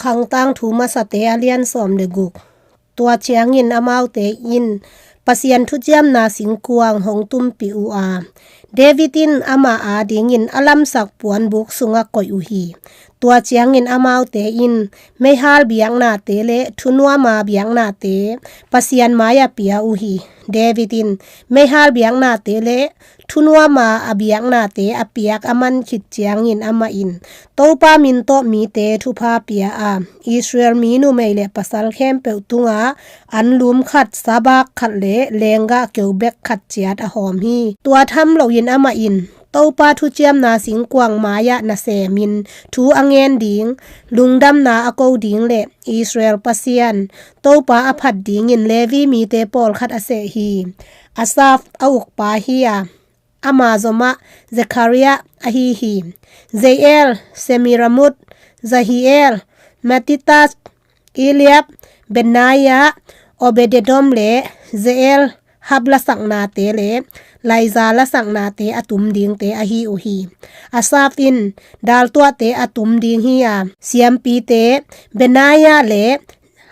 ขังตังถูมาสเตอเลียนสอมเลกุกตัวเชียงอินอมาวเตอินปัสยันทุจยมนาสิงกวางหงตุมปิอูอาเดวิดินอามาอาดิงินอลัมสักปวนบุกสุงะกอยอุฮีตัวเชียงอินอมาวเตอินไม่ฮาลเบียงนาเตเลทุนัวมาเบียงนาเตปัสยันมายาเปียอุฮีเดวิดินไม่ฮาลเบียงนาเตเลทุนัวมาอเบียงนาเตอเปียกอมันขิดเชียงอินอามาอินโตปามินโตมีเตทุพาเปียอาอิสราเอลมีนุเมเลปัสซัลเข้มเปตุงาอันลุมขัดซาบักขัดเลงกะเกียวเบกขัดเจียดอหอมฮีตัวทำเหล่ายินอามาอินโตปาทุเจียมนาสิงกวางมายะนาเซมินทูอังเงนดิงลุงดำนาอโกดิงเลอิสราเอลปัสยันโตปาอภัดดิงอินเลวีมีเตปอลขัดอเซฮีอาซาฟออุกปาฮียอามาซอมะเซคาริยาอฮีฮีเซเอลเซมิรามุดซาฮีเอลมาติตัสอิเลียบเบนนายะโอเบเดดอมเลเซเอลฮับละสังนาเตเลไลซาละสังนาเตอตุมดิงเตอฮีโอฮีอาซาฟินดาลตัวเตอตุมดิงฮียาเซียมปีเตเบนายะเล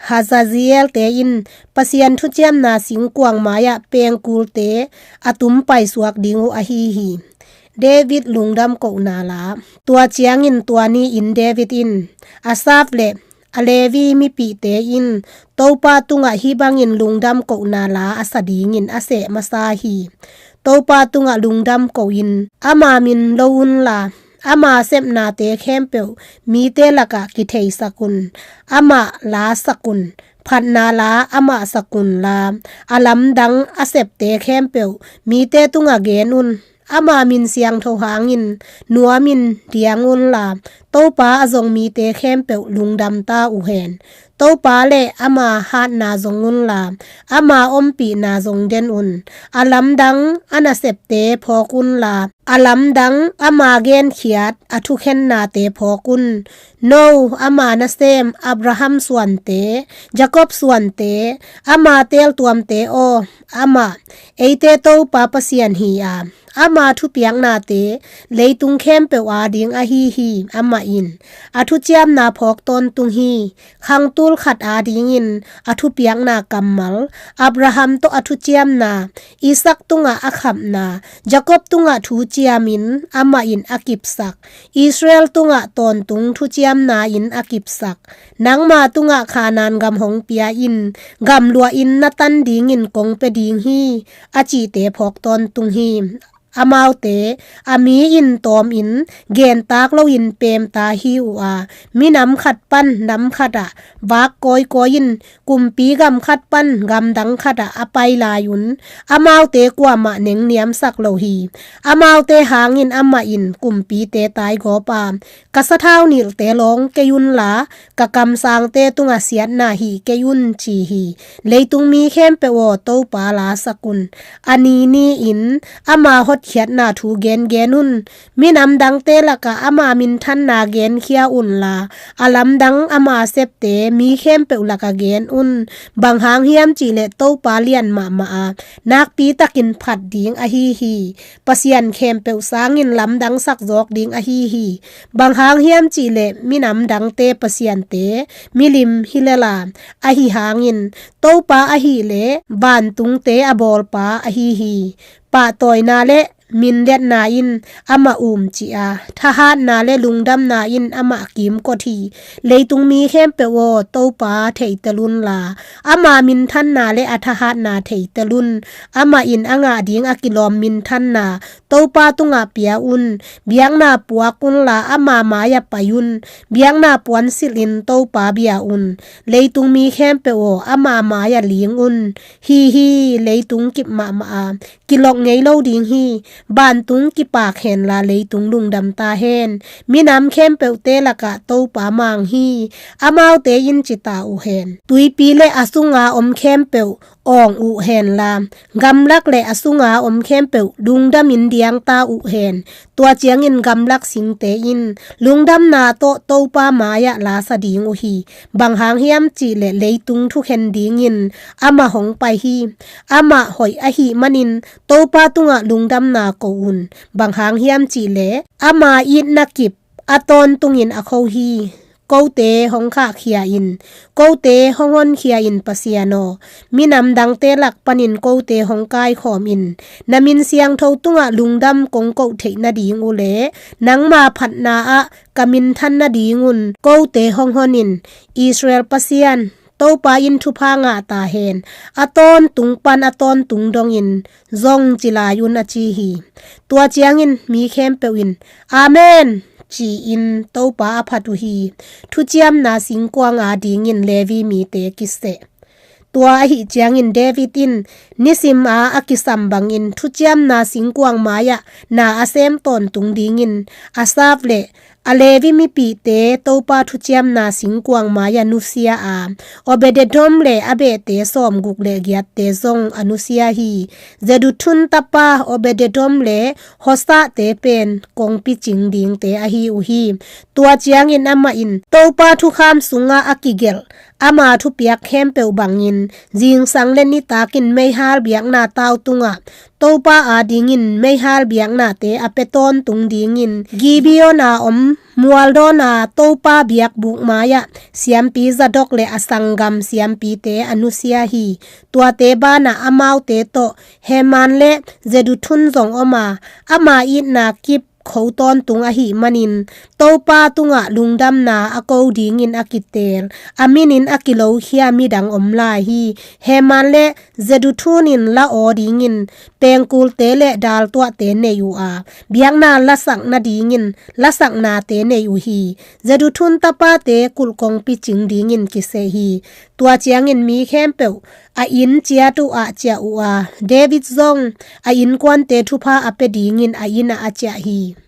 ฮาซาซิเอลเตอินปัสยันทุเจียมนาสิงกวางมายะเปียงกูลเตอตุมไปสวกดิงโออฮีฮีเดวิดลุงดำกนาลาตัวเจียงอินตัวนี้อินเดวิดอินอาซาฟเลอเลวีมีปีเตอินโตปาตุงะฮีบังอินลุงดำกนาลาอสดีงินอเสมาซาฮีโตปาตุงะลุงดำกอินอามามินโลอุนลาอามาเซมนาเตเข้มเปียวมีเตละกะกิเทสกุลอามาลาสกุลพันนาลาอามาสกุลลาอาลัมดังอเซปเตเข้มเปียวมีเตตุงะเกนุนอามามินเสียงโทหางินนัวมินเดียงอุนลาโตปาอจงมีเตเข้มเปียวลุงดำตาอุเฮนโตปาเลอามาฮาดนาจงอุนลาอามาอมปีนาจงเดนอุนอาลัมดังอานาเซปเตพอกุนลาอาลัมดังอามาเกนเขียดอทุเข็นนาเตพอกุนโนอามานาเซมอับราฮัมส่วนเตยากอบส่วนเตอามาเตลตวมเตโออามาเอเตโตปาปเสียนฮีอาอามาทุเปียงนาเตเลยตุงเข้มเปวาดิงอฮีฮีอามาอินอทุเจียมนาพอกตนตุงฮีขังตุลขัดอาดิงอินอทุเปียงนากัมมัลอับราฮัมโตอทุเจียมนาอิสักตุงอาขับนาจากอบตุงอาทูเจียมินอามาอินอากิบสักอิสราเอลตุงอาตอนตุงทุเจียมนาอินอากิบสักนังมาตุงอาขานานกำหงเปียอินกำลัวอินนาตันดิงอินกงเปดิงฮีอาจีเตพอกตนตุงฮีอามาวเตอามีอินตอมอินเกนตากเราอินเปมตาฮิวอามีน้ำขัดปั้นน้ำขัดอะบากกอยกอยินกุมปีกำขัดปั้นกำดังขัดอะอไปลายุนอามาวเตกว่ามาเน่งเนียมสักเราฮีอามาวเตหางอินอามาอินกุมปีเตตายกอปามกัสเท้านิลเตลองเกยุนลากะกำสางเตตุงอาเสียนนาฮีเกยุนชีฮีเลยตุงมีเข้มเปวโตปาลาสกุลอันนี้นี่อินอามาฮดเขียดนาทูเกนเกนุนมีน้ำดังเตละกะอามามินทันนาเกนเขียอุนลาอาลัมดังอามาเซปเตมีเข้มเปวละกะเกนอุนบางหางเฮียมจีเลโตปาเลียนมานักปีตะกินผัดดิงอฮีฮีปัสยันเข้มเปวสางินลำดังสักจอกดิงอฮีฮีบางหางเฮียมจีเลมีน้ำดังเตปัสยันเตมีลิมฮิเลลาอฮีหางินโตปาอฮีเลบานตุงเตอบอลปาอฮีฮีปะตอยนาเลมินเล็ดนาอินอามาจีอาทหารนาเลลุงดำนาอินอามากิมกอทีเลยตุงมีเข้มเปวโตปาเทตลุนลาอามามินทันนาเลอัทหารนาเทตลุนอามาอินอ่างาดิงอากิลอมมินทันนาโตปาตุงอาเปียอุนเบียงนาปัวกุนลาอามามายาปายุนเบียงนาปวนสิลินโตปาเบียอุนเลยตุงมีเข้มเปวอามามายาลิงอุนฮีเลยตุงกิบมากิลอกไงโลดิงฮีบ้านตุงกิปากเห็นลาเลยตุงลุงดำตาเห็นมีน้ำเข้มเปวเตละกะโตปามางฮีอามาวเตยินจิตาอุเห็นตุยปีเลอสุงาอมเข้มเปวอ่องอุเห็นลามกำลักเลอสุงาอมเข้มเปวลุงดำอินเดียงตาอุเห็นตัวเจียงอินกำลักสิงเตยินลุงดำนาโตปามายะลาสดิงอุฮีบางหางเฮียมจีเลเลยตุงทุกเห็นดิงินอามาหงไปฮีอามาหอยอหีมันินโตปาตุงะลุงดำนาโกอุนบางหางเฮียมจีเลอามาอินนักิบอาตอนตุงินอโคฮี ko te hong kha khia in ko te hongon khia in pasiano minam dang te lak panin ko te hong kai khom in namin siang tho tunga lungdam kong ko theina ding ule nangma phatna a kamin than na dingun ko te hong honin Israel pasian to pa in thu pha nga ta hen aton tung pan aton tung dong in zong chila yun achi hi tua chiang in mi khem pe win amen chi in to pa phatu hi thu chiam na sing kwa nga ding in levi mi te kisse tua hi chiang in David in nisim a akisam bang in thu chiam na sing kwang maya na asem ton tung ding in asaf le alevi mi pi te topa thu chiam na singkwang maya nusia a obededom le abe te som guk le giat te zong anusia hi zeduthun tapa obededom le hosa te pen kong pi ching ding te a hi u hi tua chiang in ama in topa thu kham sunga akigel ama thu piak khem pe bangin jing sang le ni takin mei har biak na taw tunga topa a dingin mei har biak na te apeton tung dingin gibiona om mualdona topa biak buk maya siampi zadok le asangam siampi te anusia hi tua te bana amau te to heman le zeduthun zong oma ama it na kip khouton tung a hi manin topa tunga lungdam na ako ding in akitel aminin akilo hia midang omla hi heman le zeduthunin la oding in pengkul te le dal to te ne yu a biang na lasak na ding in lasak na te ne yu hi zeduthun tapa te kulkong pi ching ding in kise hi tua chiang in mi khem pe a in chia tu a chia u a David zong a in kwan te thu pha ape ding in a in a cha hi